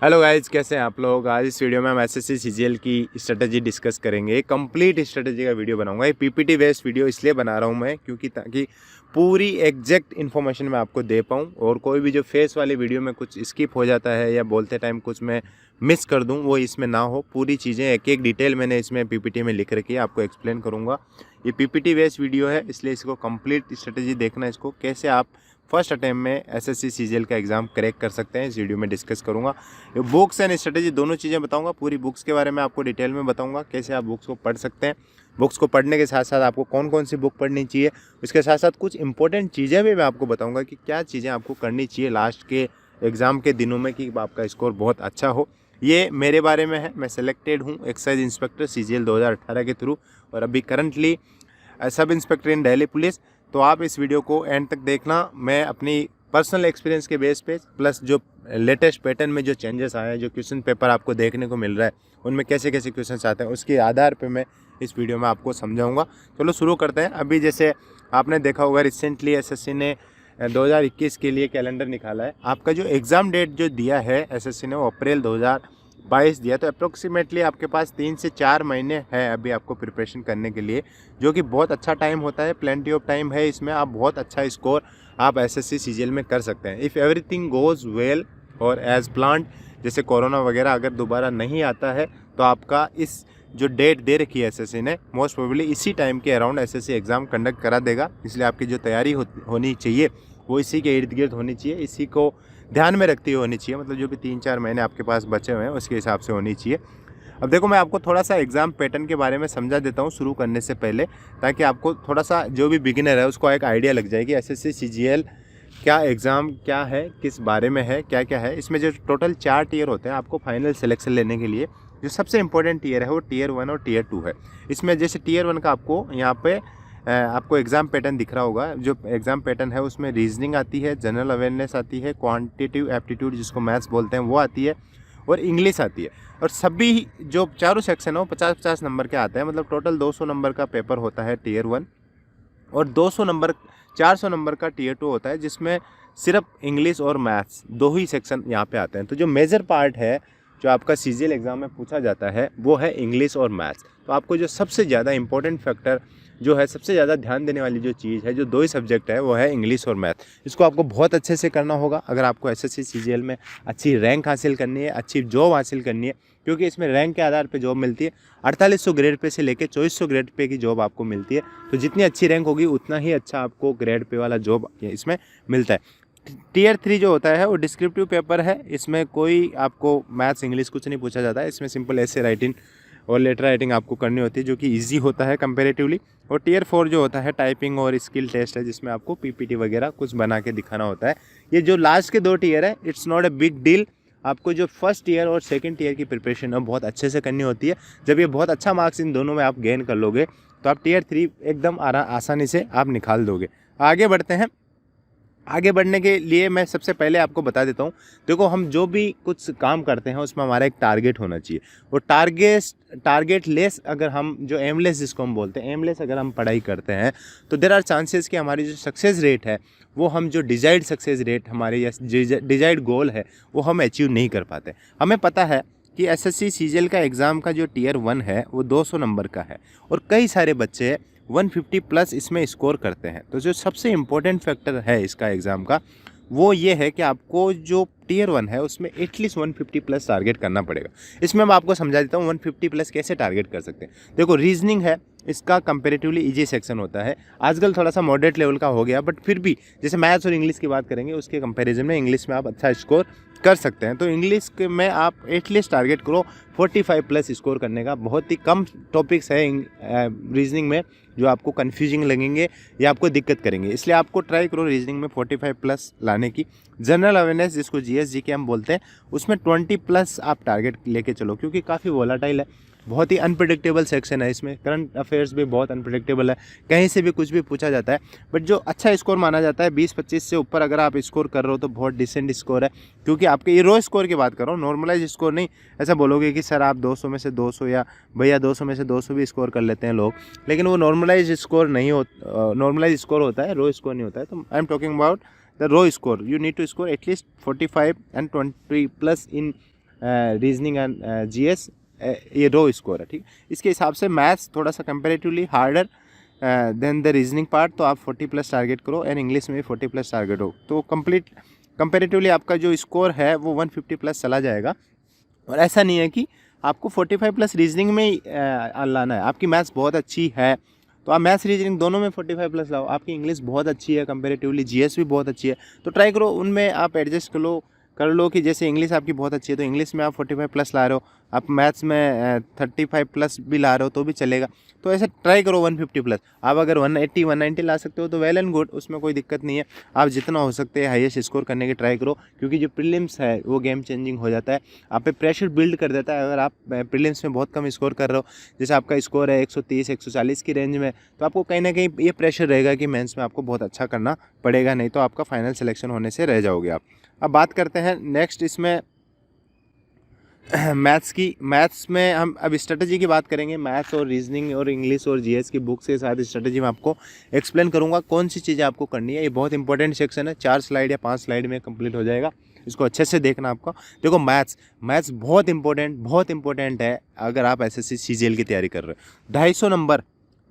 Hello guys, कैसे हैं आप लोग। आज इस वीडियो में हम एसएससी सीजीएल की स्ट्रेटजी डिस्कस करेंगे। एक कंप्लीट स्ट्रेटजी का वीडियो बनाऊंगा। ये पीपीटी बेस्ड वीडियो इसलिए बना रहा हूं मैं क्योंकि ताकि पूरी एग्जैक्ट इन्फॉर्मेशन मैं आपको दे पाऊं और कोई भी जो फेस वाली वीडियो में कुछ स्किप हो जाता है या बोलते टाइम कुछ मैं मिस कर दूं वो इसमें ना हो। पूरी चीज़ें एक एक डिटेल मैंने इसमें पीपीटी में लिख रखी है, आपको एक्सप्लेन करूँगा। ये पीपीटी बेस्ड वीडियो है इसलिए इसको कंप्लीट स्ट्रेटजी देखना, इसको कैसे आप फर्स्ट अटैम्प्ट में एसएससी सीजीएल का एग्जाम क्रैक कर सकते हैं इस वीडियो में डिस्कस करूंगा। बुक्स एंड स्ट्रेटजी दोनों चीज़ें बताऊंगा। पूरी बुक्स के बारे में आपको डिटेल में बताऊंगा, कैसे आप बुक्स को पढ़ सकते हैं। बुक्स को पढ़ने के साथ साथ आपको कौन कौन सी बुक पढ़नी चाहिए, उसके साथ साथ कुछ इंपॉर्टेंट चीज़ें भी मैं आपको बताऊंगा कि क्या चीज़ें आपको करनी चाहिए लास्ट के एग्ज़ाम के दिनों में कि आपका स्कोर बहुत अच्छा हो। ये मेरे बारे में है, मैं सेलेक्टेड हूँ एक्साइज इंस्पेक्टर सीजीएल 2018 के थ्रू और अभी करंटली सब इंस्पेक्टर इन दिल्ली पुलिस। तो आप इस वीडियो को एंड तक देखना। मैं अपनी पर्सनल एक्सपीरियंस के बेस पे प्लस जो लेटेस्ट पैटर्न में जो चेंजेस आए हैं, जो क्वेश्चन पेपर आपको देखने को मिल रहा है उनमें कैसे कैसे क्वेश्चन आते हैं, उसके आधार पे मैं इस वीडियो में आपको समझाऊंगा। चलो शुरू करते हैं। अभी जैसे आपने देखा होगा रिसेंटली एसएससी ने 2021 के लिए कैलेंडर निकाला है। आपका जो एग्ज़ाम डेट जो दिया है एसएससी ने वो अप्रैल 2022 दिया। तो अप्रोक्सीमेटली आपके पास 3 से 4 महीने है अभी आपको प्रिपरेशन करने के लिए, जो कि बहुत अच्छा टाइम होता है। प्लेंटी ऑफ टाइम है इसमें, आप बहुत अच्छा स्कोर आप एसएससी सीजीएल में कर सकते हैं इफ़ एवरीथिंग गोज़ वेल और एज प्लान्ड। जैसे कोरोना वगैरह अगर दोबारा नहीं आता है तो आपका इस जो डेट दे रखी है एसएससी ने मोस्ट प्रोबेबली इसी टाइम के अराउंड एसएससी एग्ज़ाम कंडक्ट करा देगा। इसलिए आपकी जो तैयारी होनी चाहिए वो इसी के इर्द गिर्द होनी चाहिए, इसी को ध्यान में रखती हुई होनी चाहिए। मतलब जो भी 3-4 महीने आपके पास बचे हुए हैं उसके हिसाब से होनी चाहिए। अब देखो मैं आपको थोड़ा सा एग्ज़ाम पैटर्न के बारे में समझा देता हूँ शुरू करने से पहले, ताकि आपको थोड़ा सा जो भी बिगिनर है उसको एक आइडिया लग जाए कि एसएससी सीजीएल क्या एग्ज़ाम क्या है, किस बारे में है, क्या क्या है। इसमें जो टोटल 4 टियर होते हैं आपको फाइनल सिलेक्शन लेने के लिए। जो सबसे इंपॉर्टेंट टियर है वो टियर 1 और टियर 2 है। इसमें जैसे टियर 1 का आपको यहाँ पे आपको एग्ज़ाम पैटर्न दिख रहा होगा। जो एग्ज़ाम पैटर्न है उसमें रीजनिंग आती है, जनरल अवेयरनेस आती है, क्वांटिटेटिव एप्टीट्यूड जिसको मैथ्स बोलते हैं वो आती है, और इंग्लिश आती है। और सभी जो चारों सेक्शन है वो 50-50 नंबर के आते हैं। मतलब टोटल 200 नंबर का पेपर होता है टियर 1 और 400 नंबर का टियर 2 होता है, जिसमें सिर्फ इंग्लिश और मैथ्स 2 ही सेक्शन यहाँ पे आते हैं। तो जो मेजर पार्ट है जो आपका सीजीएल एग्ज़ाम में पूछा जाता है वो है इंग्लिश और मैथ्स। तो आपको जो सबसे ज़्यादा इंपॉर्टेंट फैक्टर जो है, सबसे ज़्यादा ध्यान देने वाली जो चीज़ है, जो 2 ही सब्जेक्ट है वो है इंग्लिश और मैथ। इसको आपको बहुत अच्छे से करना होगा अगर आपको एसएससी सीजीएल में अच्छी रैंक हासिल करनी है, अच्छी जॉब हासिल करनी है। क्योंकि इसमें रैंक के आधार पे जॉब मिलती है। 4800 ग्रेड पे से लेकर 2400 ग्रेड पे की जॉब आपको मिलती है। तो जितनी अच्छी रैंक होगी उतना ही अच्छा आपको ग्रेड पे वाला जॉब इसमें मिलता है। टियर 3 जो होता है वो डिस्क्रिप्टिव पेपर है। इसमें कोई आपको मैथ्स इंग्लिश कुछ नहीं पूछा जाता है। इसमें सिंपल ऐसे राइटिंग और लेटर राइटिंग आपको करनी होती है, जो कि इजी होता है कंपैरेटिवली। और टियर 4 जो होता है टाइपिंग और स्किल टेस्ट है, जिसमें आपको पीपीटी वगैरह कुछ बना के दिखाना होता है। ये जो लास्ट के 2 टियर है it's not a big deal. आपको जो फर्स्ट ईयर और सेकंड ईयर की प्रिपरेशन है बहुत अच्छे से करनी होती है। जब ये बहुत अच्छा मार्क्स इन दोनों में आप गेन कर लोगे तो आप टियर 3 एकदम आसानी से आप निकाल दोगे। आगे बढ़ते हैं। आगे बढ़ने के लिए मैं सबसे पहले आपको बता देता हूँ, देखो हम जो भी कुछ काम करते हैं उसमें हमारा एक टारगेट होना चाहिए। वो टारगेट लेस अगर हम जो एमलेस जिसको हम बोलते हैं, एमलेस अगर हम पढ़ाई करते हैं तो देयर आर चांसेस कि हमारी जो सक्सेस रेट है वो हम जो डिजायर्ड सक्सेस रेट हमारे या डिजायर्ड गोल है वो हम अचीव नहीं कर पाते। हमें पता है कि एसएससी सीजीएल का एग्ज़ाम का जो टियर 1 है वो 200 नंबर का है और कई सारे बच्चे 150 प्लस इसमें स्कोर करते हैं। तो जो सबसे इम्पोर्टेंट फैक्टर है इसका एग्ज़ाम का वो ये है कि आपको जो टियर 1 है उसमें एटलीस्ट 150 प्लस टारगेट करना पड़ेगा। इसमें मैं आपको समझा देता हूँ 150 प्लस कैसे टारगेट कर सकते हैं। देखो रीजनिंग है, इसका कंपैरेटिवली इजी सेक्शन होता है। आजकल थोड़ा सा मॉडरेट लेवल का हो गया, बट फिर भी जैसे मैथ्स और इंग्लिश की बात करेंगे उसके कंपैरिजन में इंग्लिश में आप अच्छा स्कोर कर सकते हैं। तो इंग्लिश में आप एटलीस्ट टारगेट करो 45 प्लस स्कोर करने का। बहुत ही कम टॉपिक्स है रीजनिंग में जो आपको कन्फ्यूजिंग लगेंगे या आपको दिक्कत करेंगे, इसलिए आपको ट्राई करो रीजनिंग में 45 प्लस लाने की। जनरल अवेयरनेस जिसको जीएस के हम बोलते हैं उसमें 20 प्लस आप टारगेट लेके चलो, क्योंकि काफ़ी वोलाटाइल है, बहुत ही अनप्रिडिक्टेबल सेक्शन है। इसमें करंट अफेयर्स भी बहुत अनप्रिडिक्टेबल है, कहीं से भी कुछ भी पूछा जाता है। बट जो अच्छा स्कोर माना जाता है 20-25 से ऊपर अगर आप स्कोर कर रहे हो तो बहुत डिसेंट स्कोर है। क्योंकि आपके ये रो स्कोर की बात कर रहा हूँ, नॉर्मलाइज स्कोर नहीं। ऐसा बोलोगे कि सर आप 200 में से 200 या भैया 200 में से 200 भी स्कोर कर लेते हैं लोग, लेकिन वो नॉर्मलाइज स्कोर नहीं नॉर्मलाइज स्कोर होता है, रो स्कोर नहीं होता है। तो I am talking about the raw score. You need to score at least 45 and 20 plus in reasoning and GS ये रो स्कोर है, ठीक। इसके हिसाब से मैथ्स थोड़ा सा comparatively harder than the reasoning part, तो आप 40+ टारगेट करो, एंड इंग्लिश में भी 40+ टारगेट हो, तो कंपेरेटिवली आपका जो स्कोर है वो 150+ चला जाएगा। और ऐसा नहीं है कि आपको 45+ रीजनिंग में ही लाना है। आपकी मैथ्स बहुत अच्छी है तो आप मैथ्स रीजनिंग दोनों में 45+ लाओ। आपकी इंग्लिश बहुत अच्छी है कंपेरेटिवली, जीएस भी बहुत अच्छी है, तो ट्राई करो उनमें आप एडजस्ट कर लो कि जैसे इंग्लिश आपकी बहुत अच्छी है तो इंग्लिश में आप 45+ ला रहे हो, आप मैथ्स में 35+ भी ला रहे हो तो भी चलेगा। तो ऐसे ट्राई करो 150+। आप अगर 180 190 ला सकते हो तो वेल एंड गुड, उसमें कोई दिक्कत नहीं है। आप जितना हो सकते हैं हाईएस्ट स्कोर करने की ट्राई करो, क्योंकि जो प्रीलिम्स है वो गेम चेंजिंग हो जाता है, आप पे प्रेशर बिल्ड कर देता है। अगर आप प्रीलिम्स में बहुत कम स्कोर कर रहे हो, जैसे आपका स्कोर है 130 140 की रेंज में, तो आपको कहीं ना कहीं ये प्रेशर रहेगा कि मेंस में आपको बहुत अच्छा करना पड़ेगा, नहीं तो आपका फाइनल सिलेक्शन होने से रह जाओगे आप। अब बात करते हैं नेक्स्ट इसमें मैथ्स की। मैथ्स में हम अब स्ट्रेटजी की बात करेंगे। मैथ्स और रीजनिंग और इंग्लिश और जीएस की बुक्स के साथ स्ट्रेटजी में आपको एक्सप्लेन करूंगा कौन सी चीज़ें आपको करनी है। ये बहुत इंपॉर्टेंट सेक्शन है, 4 स्लाइड या 5 स्लाइड में कंप्लीट हो जाएगा, इसको अच्छे से देखना आपका। देखो मैथ्स बहुत इंपॉर्टेंट है अगर आप एसएससी सीजीएल की तैयारी कर रहे हो। 250 नंबर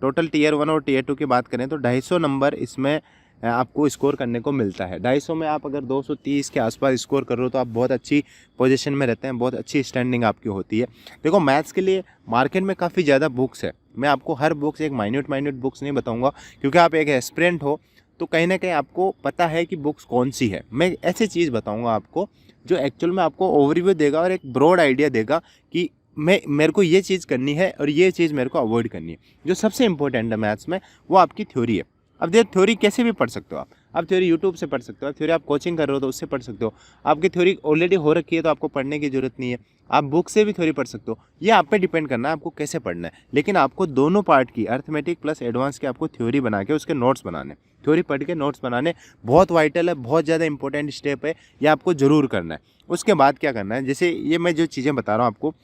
टोटल टीयर 1 और टीयर 2 की बात करें तो 250 नंबर इसमें आपको स्कोर करने को मिलता है। 250 में आप अगर 230 के आसपास स्कोर कर रहे हो तो आप बहुत अच्छी पोजीशन में रहते हैं, बहुत अच्छी स्टैंडिंग आपकी होती है। देखो मैथ्स के लिए मार्केट में काफ़ी ज़्यादा बुक्स है, मैं आपको हर बुक्स एक माइन्यूट बुक्स नहीं बताऊंगा, क्योंकि आप एक एस्पिरेंट हो तो कहीं ना कहीं आपको पता है कि बुक्स कौन सी है। मैं ऐसी चीज़ बताऊँगा आपको जो एक्चुअल में आपको ओवरव्यू देगा और एक ब्रॉड आइडिया देगा कि मेरे को ये चीज़ करनी है और ये चीज़ मेरे को अवॉइड करनी है। जो सबसे इंपॉर्टेंट है मैथ्स में वो आपकी थ्योरी है। अब देखो थ्योरी कैसे भी पढ़ सकते हो आप थ्योरी यूट्यूब से पढ़ सकते हो, थ्योरी आप कोचिंग कर रहे हो तो उससे पढ़ सकते हो, आपकी थ्योरी ऑलरेडी हो रखी है तो आपको पढ़ने की जरूरत नहीं है, आप बुक से भी थ्योरी पढ़ सकते हो। ये आप पे डिपेंड करना है आपको कैसे पढ़ना है, लेकिन आपको दोनों पार्ट की अर्थमेटिक प्लस एडवांस की आपको थ्योरी बना के उसके नोट्स बनाने, थ्योरी पढ़ के नोट्स बनाने बहुत वाइटल है, बहुत ज़्यादा इंपॉर्टेंट स्टेप है, ये आपको ज़रूर करना है। उसके बाद क्या करना है, जैसे ये मैं जो चीज़ें बता रहा हूँ आपको,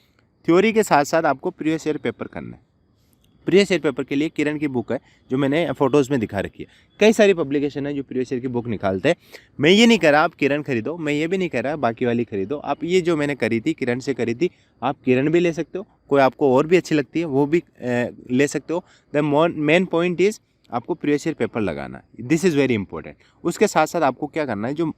थ्योरी के साथ साथ आपको प्रीवियस ईयर पेपर करना है। प्रीवियस ईयर पेपर के लिए किरण की बुक है जो मैंने फोटोज़ में दिखा रखी है। कई सारी पब्लिकेशन है जो प्रीवियस ईयर की बुक निकालते हैं। मैं ये नहीं कह रहा आप किरण खरीदो, मैं ये भी नहीं कह रहा बाकी वाली खरीदो। आप ये जो मैंने करी थी किरण से करी थी, आप किरण भी ले सकते हो, कोई आपको और भी अच्छी लगती है वो भी ले सकते हो। द मेन पॉइंट इज़ आपको प्रीवियस ईयर पेपर लगाना, दिस इज़ वेरी इंपॉर्टेंट। उसके साथ साथ आपको क्या करना है, जो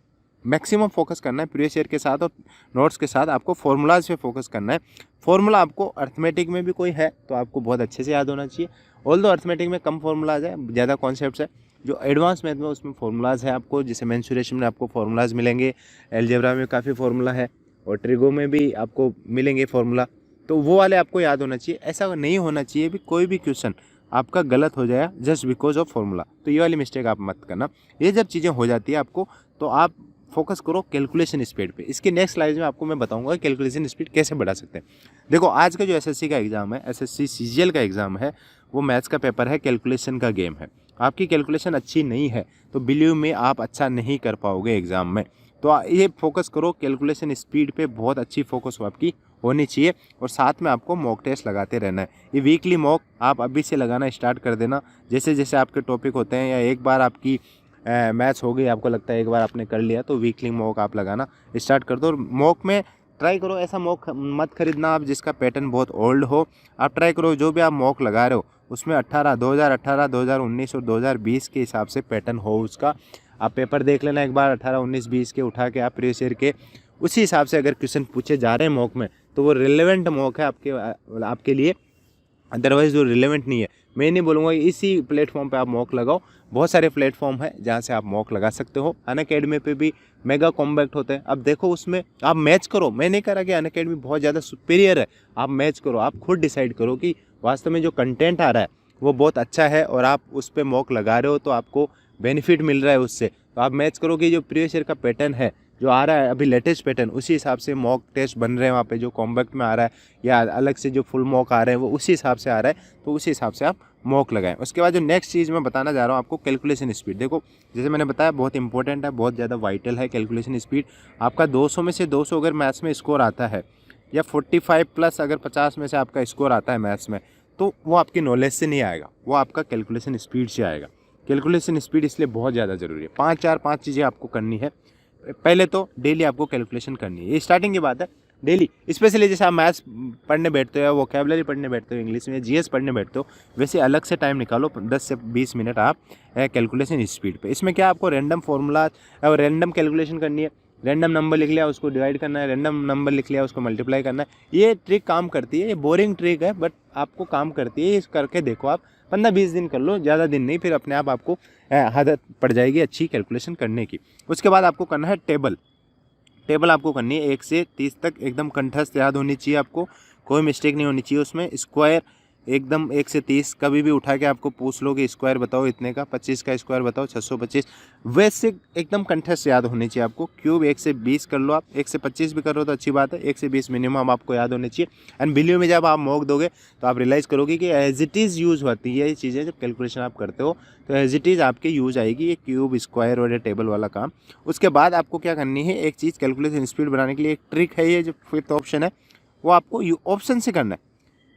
मैक्सिमम फोकस करना है प्रीवियस ईयर के साथ और नोट्स के साथ, आपको फॉर्मूलाज पे फोकस करना है। फॉर्मूला आपको अर्थमेटिक में भी कोई है तो आपको बहुत अच्छे से याद होना चाहिए। ऑल्दो अर्थमेटिक में कम फॉर्मूलाज है, ज़्यादा कॉन्सेप्ट्स है। जो एडवांस मैथ में उसमें फॉर्मूलाज है आपको, जैसे मेंसुरेशन में आपको फॉर्मूलाज मिलेंगे, अलजेब्रा में काफ़ी फॉर्मूला है और ट्रिगो में भी आपको मिलेंगे फॉर्मूला, तो वो वाले आपको याद होना चाहिए। ऐसा नहीं होना चाहिए भी कोई भी क्वेश्चन आपका गलत हो जाए जस्ट बिकॉज ऑफ फॉर्मूला, तो ये वाली मिस्टेक आप मत करना। ये जब चीज़ें हो जाती है आपको तो आप फोकस करो कैलकुलेशन स्पीड पे। इसके नेक्स्ट स्लाइड में आपको मैं बताऊंगा कैलकुलेशन स्पीड कैसे बढ़ा सकते हैं। देखो आज का जो एसएससी का एग्जाम है, एसएससी सीजीएल का एग्जाम है, वो मैथ्स का पेपर है, कैलकुलेशन का गेम है। आपकी कैलकुलेशन अच्छी नहीं है तो बिलीव में आप अच्छा नहीं कर पाओगे एग्जाम में। तो ये फोकस करो कैलकुलेशन स्पीड पे, बहुत अच्छी फोकस आपकी होनी चाहिए। और साथ में आपको मॉक टेस्ट लगाते रहना है। ये वीकली मॉक आप अभी से लगाना स्टार्ट कर देना। जैसे जैसे आपके टॉपिक होते हैं या एक बार आपकी मैथ्स हो गई, आपको लगता है एक बार आपने कर लिया, तो वीकली मॉक आप लगाना स्टार्ट कर दो। और मॉक में ट्राई करो ऐसा मॉक मत खरीदना आप जिसका पैटर्न बहुत ओल्ड हो। आप ट्राई करो जो भी आप मॉक लगा रहे हो उसमें 2018, 2019 और 2020 के हिसाब से पैटर्न हो उसका। आप पेपर देख लेना एक बार 18, 19, 20 के उठा के आप प्रीवियस ईयर के, उसी हिसाब से अगर क्वेश्चन पूछे जा रहे हैं मॉक में तो वो रिलेवेंट मॉक है आपके लिए, अदरवाइज वो रिलेवेंट नहीं है। मैं नहीं बोलूँगा इसी प्लेटफॉर्म पे आप मॉक लगाओ, बहुत सारे प्लेटफॉर्म है जहाँ से आप मॉक लगा सकते हो। अनअकैडमी पे भी मेगा कॉम्बैक्ट होते हैं, अब देखो उसमें आप मैच करो। मैं नहीं कह रहा कि अनअकैडमी बहुत ज़्यादा सुपीरियर है, आप मैच करो, आप खुद डिसाइड करो कि वास्तव में जो कंटेंट आ रहा है वो बहुत अच्छा है और आप उस पर मॉक लगा रहे हो तो आपको बेनिफिट मिल रहा है उससे। तो आप मैच करो कि जो प्रीवियस ईयर का पैटर्न है जो आ रहा है अभी लेटेस्ट पैटर्न, उसी हिसाब से मॉक टेस्ट बन रहे हैं वहाँ पे, जो कॉम्बैक्ट में आ रहा है या अलग से जो फुल मॉक आ रहे हैं वो उसी हिसाब से आ रहा है, तो उसी हिसाब से आप मॉक लगाएं। उसके बाद जो नेक्स्ट चीज़ मैं बताना जा रहा हूँ आपको, कैलकुलेशन स्पीड। देखो जैसे मैंने बताया बहुत इंपॉर्टेंट है, बहुत ज़्यादा वाइटल है कैलकुलेशन स्पीड। आपका 200 में से 200 अगर मैथ्स में स्कोर आता है या 45+ अगर 50 में से आपका स्कोर आता है मैथ्स में, तो वो आपकी नॉलेज से नहीं आएगा, वो आपका कैलकुलेशन स्पीड से आएगा। कैलकुलेशन स्पीड इसलिए बहुत ज़्यादा ज़रूरी है। 5 चीज़ें आपको करनी है। पहले तो डेली आपको कैलकुलेशन करनी है, ये स्टार्टिंग की बात है। डेली। स्पेशली जैसे आप मैथ्स पढ़ने बैठते हो या वोकेबलरी पढ़ने बैठते हो इंग्लिश में, जीएस पढ़ने बैठते हो, वैसे अलग से टाइम निकालो 10 से 20 मिनट आप कैलकुलेशन स्पीड पे। इसमें क्या आपको रैंडम फॉर्मूला और रैंडम कैलकुलेशन करनी है, रैंडम नंबर लिख लिया उसको डिवाइड करना है, रैंडम नंबर लिख लिया उसको मल्टीप्लाई करना है। ये ट्रिक काम करती है, ये बोरिंग ट्रिक है बट आपको काम करती है। इस करके देखो आप 15-20 दिन कर लो, ज़्यादा दिन नहीं, फिर अपने आप आपको आदत पड़ जाएगी अच्छी कैलकुलेशन करने की। उसके बाद आपको करना है टेबल। टेबल आपको करनी है 1 से 30 तक, एकदम कंठस्थ याद होनी चाहिए आपको, कोई मिस्टेक नहीं होनी चाहिए उसमें। स्क्वायर एकदम 1 से 30 कभी भी उठा के आपको पूछ लो कि स्क्वायर बताओ इतने का, 25 का स्क्वायर बताओ 625, वैसे एकदम कंठस्थ याद होनी चाहिए आपको। क्यूब 1 से 20 कर लो आप, 1 से 25 भी कर रहे हो तो अच्छी बात है, 1 से 20 मिनिमम आपको याद होनी चाहिए। एंड बिलियो में जब आप मॉक दोगे तो आप रियलाइज़ करोगे कि एज इट इज़ यूज़ होती है ये चीज़ें, जब कैलकुलेशन आप करते हो तो एज इट इज़ आपके यूज़ आएगी ये क्यूब स्क्वायर और ये टेबल वाला काम। उसके बाद आपको क्या करनी है, एक चीज़ कैलकुलेशन स्पीड बनाने के लिए एक ट्रिक है, ये जो 5th ऑप्शन है वो आपको ऑप्शन से करना है।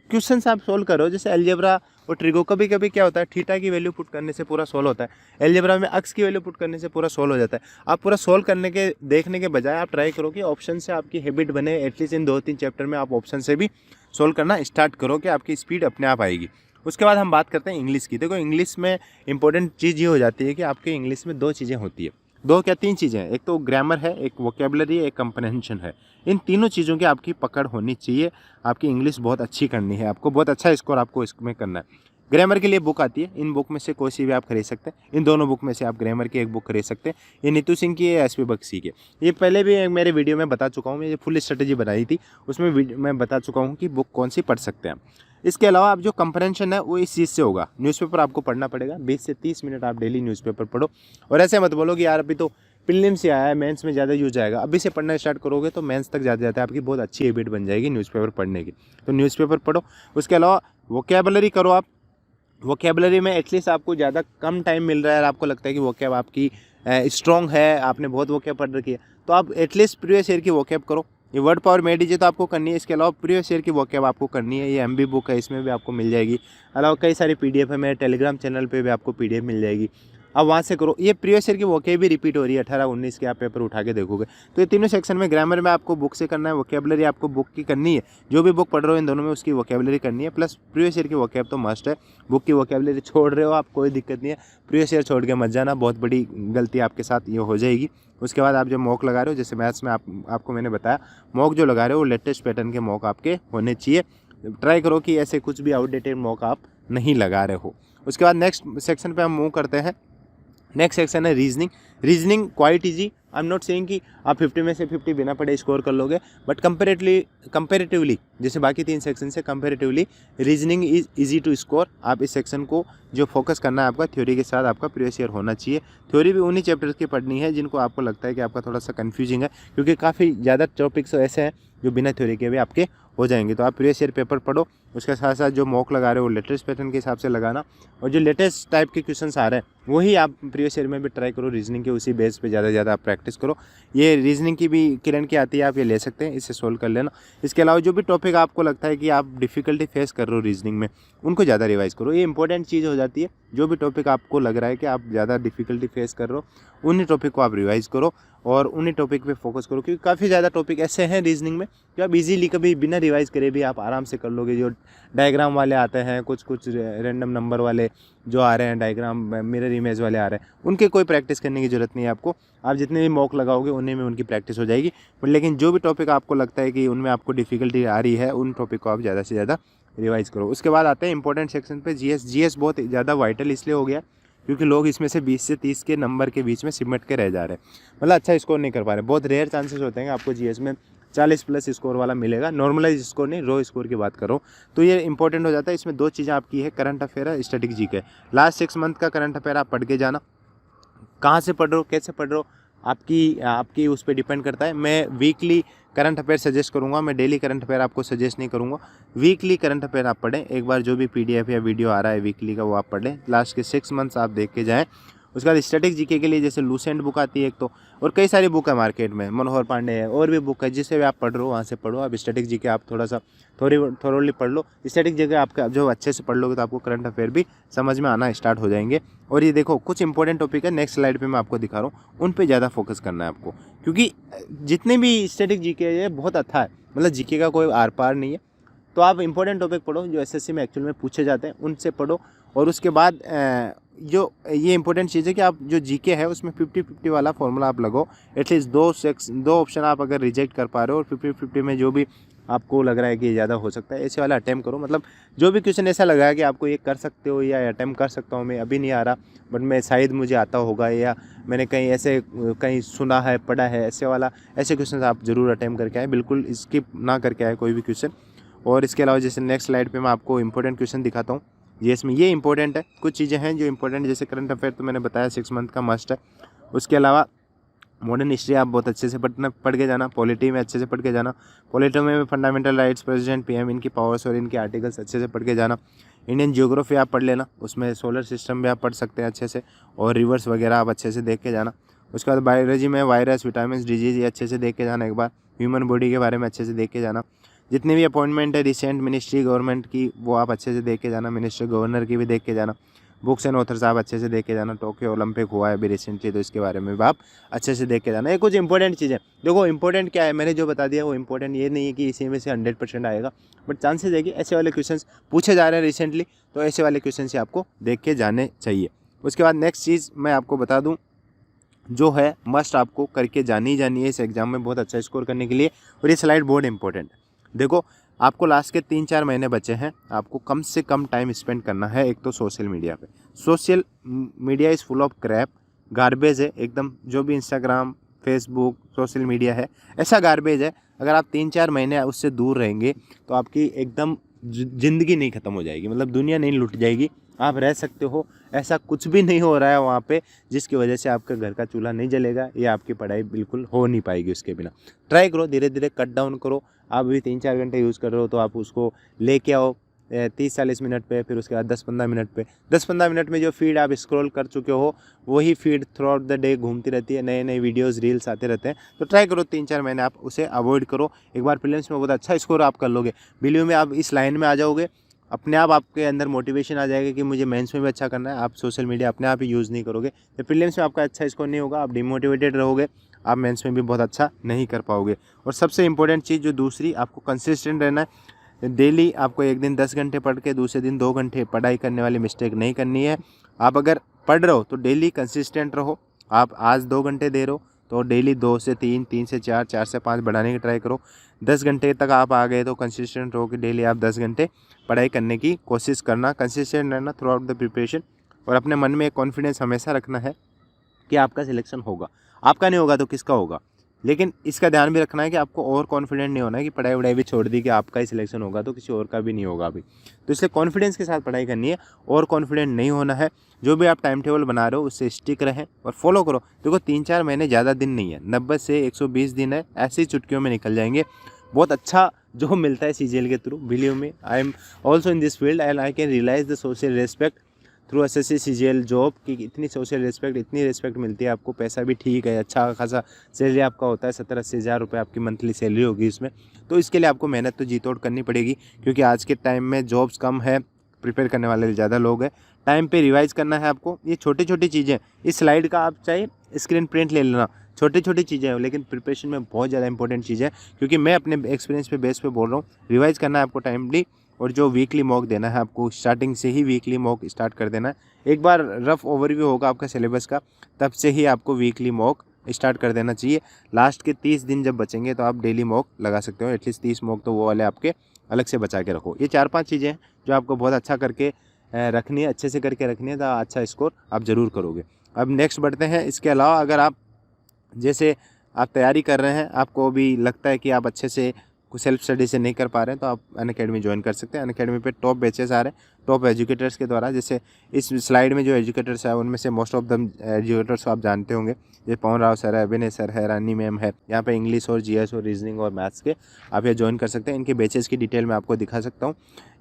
क्वेश्चन आप सोल्व करो, जैसे अलजेब्रा और ट्रिगो, कभी कभी क्या होता है थीटा की वैल्यू पुट करने से पूरा सोल्व होता है, अलजेब्रा में अक्स की वैल्यू पुट करने से पूरा सोल्व हो जाता है। आप पूरा सोल्व करने के देखने के बजाय आप ट्राई करो कि ऑप्शन से आपकी हैबिट बने, एटलीस्ट इन 2-3 चैप्टर में आप ऑप्शन से भी सोल्व करना स्टार्ट करो कि आपकी स्पीड अपने आप आएगी। उसके बाद हम बात करते हैं इंग्लिश की। देखो इंग्लिश में इंपॉर्टेंट चीज़ ये हो जाती है कि आपके इंग्लिश में 2 चीज़ें होती है, 2 क्या 3 चीज़ें हैं, एक तो ग्रामर है, एक वोकेबलरी है, एक कंप्रहेंशन है। इन तीनों चीज़ों की आपकी पकड़ होनी चाहिए, आपकी इंग्लिश बहुत अच्छी करनी है, आपको बहुत अच्छा स्कोर आपको इसमें करना है। ग्रामर के लिए बुक आती है, इन बुक में से कोई सी भी आप खरीद सकते हैं, इन दोनों बुक में से आप ग्रामर की एक बुक खरीद सकते हैं, ये नीतू सिंह की है, एसपी बख्शी की। ये पहले भी मेरे वीडियो में बता चुका हूँ, मैं ये फुल स्ट्रेटजी बनाई थी, उसमें मैं बता चुका हूँ कि बुक कौन सी पढ़ सकते हैं। इसके अलावा आप जो कंप्रहेंशन है वो इस चीज़ से होगा, न्यूज़पेपर आपको पढ़ना पड़ेगा, 20 से 30 मिनट आप डेली न्यूज़पेपर पढ़ो। और ऐसे मत बोलो कि यार अभी तो प्रीलिम्स से आया है, मेंस में ज़्यादा यूज आएगा, अभी से पढ़ना स्टार्ट करोगे तो मेंस तक जाते जाते आपकी बहुत अच्छी हैबिट बन जाएगी न्यूज़पेपर पढ़ने की। तो न्यूज़पेपर पढ़ो। उसके अलावा वोकेबलरी करो आप। वोकेबलरी में एटलीस्ट आपको ज़्यादा कम टाइम मिल रहा है और आपको लगता है कि वोकेब आपकी स्ट्रॉन्ग है, आपने बहुत वोकेब पढ़ रखी है, तो आप एटलीस्ट प्रीवियस ईयर की वोकेब करो। ये वर्ड पावर में डीजे तो आपको करनी है, इसके अलावा प्रीवियस ईयर की वोकेब आपको करनी है। ये एमबी बुक है, इसमें भी आपको मिल जाएगी। अलावा कई सारी पीडीएफ है, मेरे टेलीग्राम चैनल पे भी आपको पीडीएफ मिल जाएगी, अब वहाँ से करो। ये प्रीवियस ईयर की वोकेब भी रिपीट हो रही है, 18-19 के आप पेपर उठा के देखोगे। तो ये तीनों सेक्शन में ग्रामर में आपको बुक से करना है, वोकेबलरी आपको बुक की करनी है, जो भी बुक पढ़ रहे हो इन दोनों में उसकी वोकेबलरी करनी है, प्लस प्रीवियस ईयर की वोकेब तो मस्ट है। बुक की वोकेबलरी छोड़ रहे हो आप कोई दिक्कत नहीं है, प्रीवियस ईयर छोड़ के मत जाना, बहुत बड़ी गलती आपके साथ ये हो जाएगी। उसके बाद आप जो मॉक लगा रहे हो, जैसे मैथ्स में आपको मैंने बताया, मॉक जो लगा रहे हो वो लेटेस्ट पैटर्न के मॉक आपके होने चाहिए। ट्राई करो कि ऐसे कुछ भी आउटडेटेड मॉक आप नहीं लगा रहे हो। उसके बाद नेक्स्ट सेक्शन पे हम मूव करते हैं। नेक्स्ट सेक्शन है reasoning. Reasoning quite easy, I am not saying कि आप 50 में से 50 बिना पढ़े स्कोर कर लोगे, बट कंपेरेटिवली जैसे बाकी 3 सेक्शन से comparatively reasoning is easy to score. आप इस सेक्शन को जो फोकस करना है आपका थ्योरी के साथ आपका प्रीवियस ईयर होना चाहिए। थ्योरी भी उन्हीं चैप्टर्स की पढ़नी है जिनको आपको लगता है कि आपका थोड़ा सा कन्फ्यूजिंग है, क्योंकि काफ़ी ज़्यादा टॉपिक्स ऐसे हैं जो बिना थ्योरी के भी आपके हो जाएंगे। तो आप प्रीवियस ईयर पेपर पढ़ो, उसके साथ साथ जो मॉक लगा रहे हो लेटेस्ट पैटर्न के हिसाब से लगाना, और जो लेटेस्ट टाइप के क्वेश्चंस आ रहे हैं वही आप प्रीवियस ईयर में भी ट्राई करो। रीजनिंग के उसी बेस पे ज़्यादा से ज़्यादा आप प्रैक्टिस करो। ये रीजनिंग की भी किरण की आती है, आप ये ले सकते हैं, इससे सोल्व कर लेना। इसके अलावा जो भी टॉपिक आपको लगता है कि आप डिफ़िकल्टी फेस कर रहे हो रीजनिंग में, उनको ज़्यादा रिवाइज़ करो। ये इंपॉर्टेंट चीज़ हो जाती है। जो भी टॉपिक आपको लग रहा है कि आप ज़्यादा डिफ़िकल्टी फेस कर रहे हो, उन्हीं टॉपिक को आप रिवाइज़ करो और उन्हीं टॉपिक पे फोकस करो, क्योंकि काफ़ी ज़्यादा टॉपिक ऐसे हैं रीजनिंग में जो आप इजीली कभी बिना रिवाइज करे भी आप आराम से कर लोगे। जो डायग्राम वाले आते हैं, कुछ रैंडम नंबर वाले जो आ रहे हैं, डायग्राम मिरर इमेज वाले आ रहे हैं, उनके कोई प्रैक्टिस करने की ज़रूरत नहीं है आपको। आप जितने भी मॉक लगाओगे उन्हीं में उनकी प्रैक्टिस हो जाएगी। लेकिन जो भी टॉपिक आपको लगता है कि उनमें आपको डिफ़िकल्टी आ रही है, उन टॉपिक को आप ज़्यादा से ज़्यादा रिवाइज करो। उसके बाद आते हैं इंपॉर्टेंट सेक्शन पे जीएस। जीएस बहुत ज़्यादा वाइटल इसलिए हो गया क्योंकि लोग इसमें से 20 से 30 के नंबर के बीच में सिमट के रह जा रहे हैं, मतलब अच्छा स्कोर नहीं कर पा रहे। बहुत रेयर चांसेस होते हैं आपको जीएस में 40 प्लस स्कोर वाला मिलेगा, नॉर्मलाइज स्कोर नहीं, रो स्कोर की बात करो। तो ये इंपॉर्टेंट हो जाता है। इसमें 2 चीज़ें आपकी है, करंट अफेयर है, स्टैटिक जीके। लास्ट 6 मंथ का करंट अफेयर आप पढ़ के जाना। कहाँ से पढ़ रहे हो, कैसे पढ़ रहे हो, आपकी उस पर डिपेंड करता है। मैं वीकली करंट अफेयर सजेस्ट करूंगा, मैं डेली करंट अफेयर आपको सजेस्ट नहीं करूंगा। वीकली करंट अफेयर आप पढ़ें, एक बार जो भी पीडीएफ या वीडियो आ रहा है वीकली का वो आप पढ़ लें। लास्ट के 6 मंथ्स आप देख के जाएँ उसके बाद स्टैटिक जीके के लिए जैसे लूसेंट बुक आती है एक तो, और कई सारी बुक है मार्केट में, मनोहर पांडे है, और भी बुक है जिससे भी आप पढ़ रहे हो वहाँ से पढ़ो। आप स्टैटिक जीके आप थोड़ा सा थोड़ी पढ़ लो। स्टैटिक जीके आपका जो अच्छे से पढ़ लोगे तो आपको करंट अफेयर भी समझ में आना स्टार्ट हो जाएंगे। और ये देखो कुछ इंपॉर्टेंट टॉपिक है, नेक्स्ट स्लाइड पे मैं आपको दिखा रहा हूँ, उन पे ज़्यादा फोकस करना है आपको, क्योंकि जितने भी स्टैटिक जीके है बहुत अच्छा है, मतलब जीके का कोई आर पार नहीं है। तो आप इंपॉर्टेंट टॉपिक पढ़ो जो एसएससी में एक्चुअल में पूछे जाते हैं, उनसे पढ़ो। और उसके बाद जो ये इंपॉर्टेंट चीज़ है कि आप जो जीके है उसमें 50-50 वाला फॉर्मूला आप लगाओ। एटलीस्ट दो ऑप्शन आप अगर रिजेक्ट कर पा रहे हो और 50-50 में जो भी आपको लग रहा है कि ये ज़्यादा हो सकता है, ऐसे वाला अटैम्प्ट करो। मतलब जो भी क्वेश्चन ऐसा लगा है कि आपको ये कर सकते हो या अटैम्प्ट कर सकता हूँ मैं, अभी नहीं आ रहा बट मैं शायद मुझे आता होगा, या मैंने कहीं सुना है पढ़ा है, ऐसे क्वेश्चन आप जरूर अटैम्प्ट करके आए, बिल्कुल स्किप ना करके आए कोई भी क्वेश्चन। और इसके अलावा जैसे नेक्स्ट स्लाइड पे मैं आपको इंपॉर्टेंट क्वेश्चन दिखाता हूँ। इसमें ये इंपॉर्टेंट है, कुछ चीज़ें हैं जो इंपॉर्टेंट, जैसे करंट अफेयर तो मैंने बताया 6 मंथ का मस्ट है। उसके अलावा मॉडर्न हिस्ट्री आप बहुत अच्छे से पढ़ के जाना, पॉलिटी में अच्छे से पढ़ के जाना, पॉलिटी में फंडामेंटल राइट्स, प्रेसिडेंट पीएम, इनकी पावर्स और इनके आर्टिकल्स अच्छे से पढ़ के जाना। इंडियन ज्योग्राफी आप पढ़ लेना, उसमें सोलर सिस्टम भी आप पढ़ सकते हैं अच्छे से, और रिवर्स वगैरह आप अच्छे से देख के जाना। उसके बाद बायोलॉजी में वायरस, विटामिन, डिजीज ये अच्छे से देख के जाना एक बार, ह्यूमन बॉडी के बारे में अच्छे से देख के जाना। जितनी भी अपॉइंटमेंट है रिसेंट मिनिस्ट्री गवर्नमेंट की वो आप अच्छे से देख के जाना, मिनिस्टर गवर्नर की भी देख के जाना। बुक्स एंड ऑथर्स आप अच्छे से देख के जाना। टोक्यो ओलंपिक हुआ है अभी रिसेंटली, तो इसके बारे में भी आप अच्छे से देख के जाना। ये कुछ इंपॉर्टेंट चीज़ें देखो, इंपॉर्टेंट क्या है मैंने जो बता दिया वो इंपॉर्टेंट ये नहीं है कि इसी में से 100% आएगा, बट चांसेस है कि ऐसे वाले क्वेश्चंस पूछे जा रहे हैं रिसेंटली, तो ऐसे वाले क्वेश्चन से आपको देख के जाने चाहिए। उसके बाद नेक्स्ट चीज़ मैं आपको बता दूँ जो है मस्ट आपको करके जानी है इस एग्ज़ाम में बहुत अच्छा स्कोर करने के लिए, और ये स्लाइड बहुत इंपॉर्टेंट है। देखो आपको लास्ट के 3-4 महीने बचे हैं, आपको कम से कम टाइम स्पेंड करना है एक तो सोशल मीडिया पे। Social media is full of crap, garbage है एकदम, जो भी इंस्टाग्राम, फेसबुक, सोशल मीडिया है ऐसा गार्बेज है। अगर आप 3-4 महीने उससे दूर रहेंगे तो आपकी एकदम ज़िंदगी नहीं ख़त्म हो जाएगी, मतलब दुनिया नहीं लुट जाएगी, आप रह सकते हो। ऐसा कुछ भी नहीं हो रहा है वहाँ पे जिसकी वजह से आपका घर का चूल्हा नहीं जलेगा या आपकी पढ़ाई बिल्कुल हो नहीं पाएगी उसके बिना। ट्राई करो, धीरे धीरे कट डाउन करो। आप भी 3-4 घंटे यूज़ कर रहे हो तो आप उसको लेके आओ 30-40 मिनट पे, फिर उसके बाद 10-15 मिनट पे। 10-15 मिनट में जो फीड आप स्क्रॉल कर चुके हो वही feed through out the day घूमती रहती है, नए नए वीडियोस रील्स आते रहते हैं। तो ट्राई करो 3-4 महीने आप उसे अवॉइड करो, एक बार प्रीलिम्स में बहुत अच्छा स्कोर आप कर लोगे। बिलीव में आप इस लाइन में आ जाओगे, अपने आप आपके अंदर मोटिवेशन आ जाएगा कि मुझे मेंस में भी अच्छा करना है। आप सोशल मीडिया अपने आप ही यूज़ नहीं करोगे तो प्रीलिम्स में आपका अच्छा स्कोर नहीं होगा, आप डिमोटिवेटेड रहोगे, आप मेंस में भी बहुत अच्छा नहीं कर पाओगे। और सबसे इंपॉर्टेंट चीज़ जो दूसरी, आपको कंसिस्टेंट रहना है। डेली आपको एक दिन 10 घंटे पढ़ के दूसरे दिन 2 घंटे पढ़ाई करने वाली मिस्टेक नहीं करनी है। आप अगर पढ़ रहे हो तो डेली कंसिस्टेंट रहो। आप आज 2 घंटे दे रहे हो तो डेली 2 से 3, 3 से 4, 4 से 5 बढ़ाने की ट्राई करो। 10 घंटे तक आप आ गए तो कंसिस्टेंट रहो कि डेली आप 10 घंटे पढ़ाई करने की कोशिश करना, कंसिस्टेंट रहना थ्रू आउट द प्रिपरेशन। और अपने मन में एक कॉन्फिडेंस हमेशा रखना है कि आपका सिलेक्शन होगा। आपका नहीं होगा तो किसका होगा, लेकिन इसका ध्यान भी रखना है कि आपको और कॉन्फिडेंट नहीं होना है कि पढ़ाई वढ़ाई भी छोड़ दी कि आपका ही सिलेक्शन होगा तो किसी और का भी नहीं होगा अभी। तो इसलिए कॉन्फिडेंस के साथ पढ़ाई करनी है और कॉन्फिडेंट नहीं होना है। जो भी आप टाइम टेबल बना रहे हो उससे स्टिक रहें और फॉलो करो। देखो 3-4 महीने ज़्यादा दिन नहीं है, 90 से 120 दिन है, ऐसी चुटकियों में निकल जाएंगे। बहुत अच्छा जो मिलता है सीजीएल के through, believe me I am also in this field and I can realise the social respect through SSC CGL job की। इतनी सोशल रिस्पेक्ट, इतनी रिस्पेक्ट मिलती है आपको, पैसा भी ठीक है, अच्छा खासा सैलरी आपका होता है, 70-80 हज़ार रुपये आपकी मंथली सैलरी होगी इसमें। तो इसके लिए आपको मेहनत तो जी तोड़ करनी पड़ेगी, क्योंकि आज के टाइम में जॉब्स कम है, प्रिपेयर करने वाले ज़्यादा लोग हैं। टाइम पे रिवाइज करना है आपको। ये छोटी छोटी चीज़ें, इस स्लाइड का आप चाहे स्क्रीन प्रिंट ले लेना, छोटी छोटी चीज़ें हैं लेकिन प्रिपरेशन में बहुत ज़्यादा इंपॉर्टेंट चीज़ है, क्योंकि मैं अपने एक्सपीरियंस पे बेस पे बोल रहा हूँ। रिवाइज करना है आपको टाइमली, और जो वीकली मॉक देना है आपको स्टार्टिंग से ही वीकली मॉक स्टार्ट कर देना है। एक बार रफ ओवरव्यू होगा आपका सिलेबस का, तब से ही आपको वीकली मॉक स्टार्ट कर देना चाहिए। लास्ट के 30 दिन जब बचेंगे तो आप डेली मॉक लगा सकते हो, एटलीस्ट 30 मॉक तो वो वाले आपके अलग से बचा के रखो। ये 4-5 चीज़ें हैं जो आपको बहुत अच्छा करके रखनी है, अच्छे से करके रखनी है, तो अच्छा स्कोर आप ज़रूर करोगे। अब नेक्स्ट बढ़ते हैं। इसके अलावा अगर आप जैसे आप तैयारी कर रहे हैं, आपको भी लगता है कि आप अच्छे से कुछ सेल्फ स्टडी से नहीं कर पा रहे हैं, तो आप अनअकैडमी ज्वाइन कर सकते हैं। अनअकैडमी पे टॉप बैचेस आ रहे हैं, टॉप एजुकेटर्स के द्वारा। जैसे इस स्लाइड में जो एजुकेटर्स है उनमें से मोस्ट ऑफ द एजुकेटर्स आप जानते होंगे, जैसे पवन राव सर है, अभिनय सर है, रानी मैम है। यहाँ पे इंग्लिश और जीएस और रीजनिंग और मैथ्स के आप ये ज्वाइन कर सकते हैं। इनके बैचेस की डिटेल मैं आपको दिखा सकता हूँ।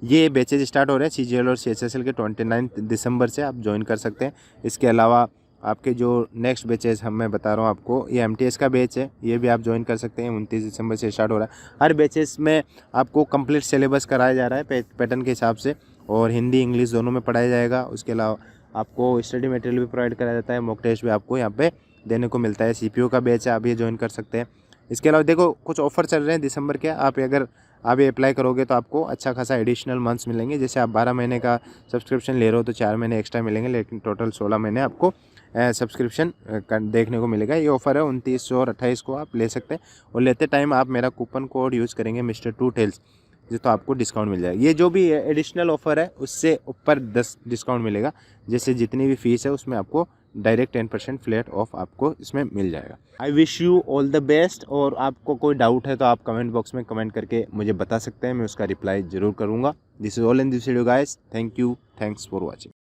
ये बैचेज स्टार्ट हो रहे हैं सीजीएल और सीएचएसएल के 29 दिसंबर से आप ज्वाइन कर सकते हैं। इसके अलावा आपके जो नेक्स्ट बैचेस हम मैं बता रहा हूँ आपको, ये MTS का बैच है, ये भी आप ज्वाइन कर सकते हैं। 29 दिसंबर से स्टार्ट हो रहा है। हर बैचेस में आपको कंप्लीट सिलेबस कराया जा रहा है पैटर्न के हिसाब से, और हिंदी इंग्लिश दोनों में पढ़ाया जाएगा। उसके अलावा आपको स्टडी मटेरियल भी प्रोवाइड कराया जाता है, मॉक टेस्ट भी आपको यहाँ पे देने को मिलता है। CPU का बैच है, आप ये ज्वाइन कर सकते हैं। इसके अलावा देखो कुछ ऑफर चल रहे हैं दिसंबर के, अगर आप ये अप्लाई करोगे तो आपको अच्छा खासा एडिशनल मंथ्स मिलेंगे। जैसे आप 12 महीने का सब्सक्रिप्शन ले रहे हो तो 4 महीने एक्स्ट्रा मिलेंगे, लेकिन टोटल 16 महीने आपको सब्सक्रिप्शन देखने को मिलेगा। ये ऑफर है 29 और 28 को आप ले सकते हैं, और लेते टाइम आप मेरा कूपन कोड यूज़ करेंगे Mr. 2 Tales, तो आपको डिस्काउंट मिल जाएगा। ये जो भी एडिशनल ऑफर है उससे ऊपर 10 डिस्काउंट मिलेगा। जैसे जितनी भी फीस है उसमें आपको डायरेक्ट 10% फ्लैट ऑफ आपको इसमें मिल जाएगा। I wish you all the best, और आपको कोई डाउट है तो आप कमेंट बॉक्स में कमेंट करके मुझे बता सकते हैं, मैं उसका रिप्लाई ज़रूर करूँगा। This is all in this video guys, thank you, thanks for watching.